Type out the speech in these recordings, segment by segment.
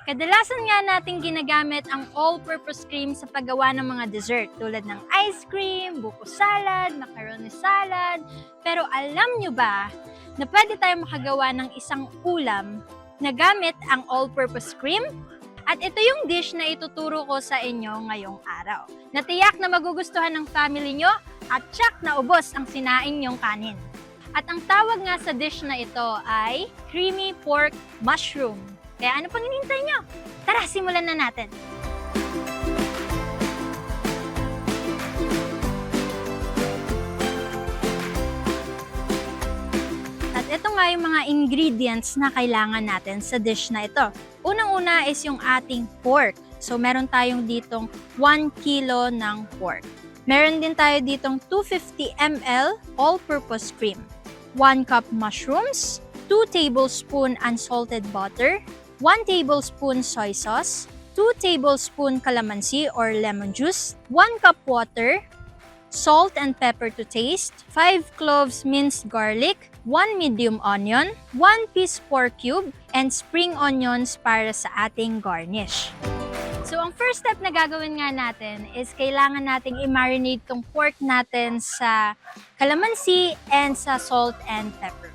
Kadalasan nga natin ginagamit ang all-purpose cream sa paggawa ng mga dessert tulad ng ice cream, buko salad, macaroni salad. Pero alam nyo ba na pwede tayo makagawa ng isang ulam na gamit ang all-purpose cream? At ito yung dish na ituturo ko sa inyo ngayong araw. Natiyak na magugustuhan ng family nyo at tsak na ubos ang sinaing nyong kanin. At ang tawag nga sa dish na ito ay creamy pork mushroom. Kaya ano pang hinihintay nyo? Tara, simulan na natin! At ito nga yung mga ingredients na kailangan natin sa dish na ito. Unang-una is yung ating pork. So meron tayong ditong 1 kilo ng pork. Meron din tayo ditong 250 ml all-purpose cream. 1 cup mushrooms, 2 tablespoon unsalted butter, 1 tablespoon soy sauce, 2 tablespoon calamansi or lemon juice, 1 cup water, salt and pepper to taste, 5 cloves minced garlic, 1 medium onion, 1 piece pork cube, and spring onions para sa ating garnish. So, ang first step na gagawin nga natin is kailangan nating i-marinate tong pork natin sa calamansi and sa salt and pepper.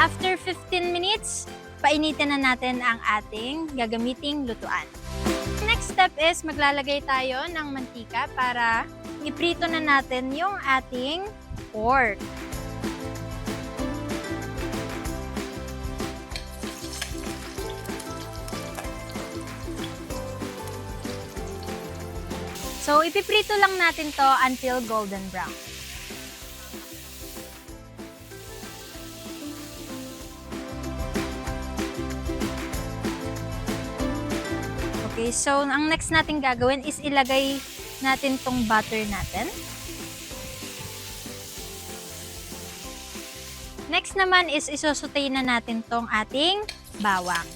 After 15 minutes, painitin na natin ang ating gagamiting lutuan. Next step is maglalagay tayo ng mantika para iprito na natin yung ating pork. So, ipiprito lang natin to until golden brown. Okay, so ang next natin gagawin is ilagay natin tong butter natin. Next naman is isosotay na natin tong ating bawang.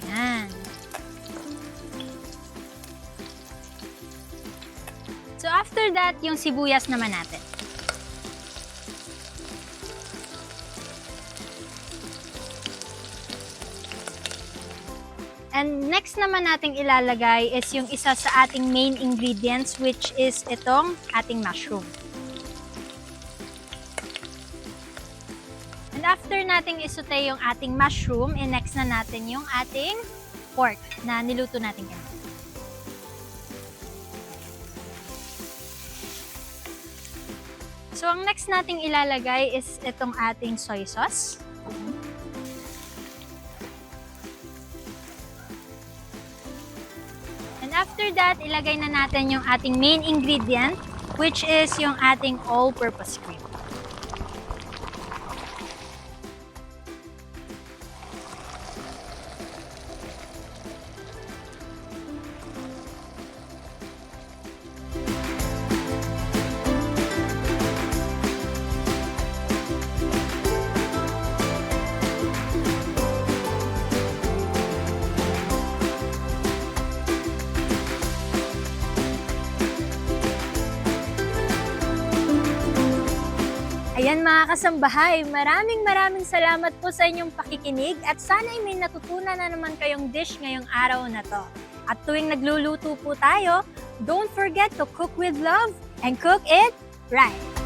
Yan. So after that, yung sibuyas naman natin. And next naman nating ilalagay is yung isa sa ating main ingredients, which is itong ating mushroom. And after nating isute yung ating mushroom, next na natin yung ating pork na niluto natin kanina. So ang next nating ilalagay is itong ating soy sauce. After that, ilagay na natin yung ating main ingredient, which is yung ating all-purpose cream. Ayan mga kasambahay, maraming salamat po sa inyong pakikinig at sana ay may natutunan na naman kayong dish ngayong araw na to. At tuwing nagluluto po tayo, don't forget to cook with love and cook it right!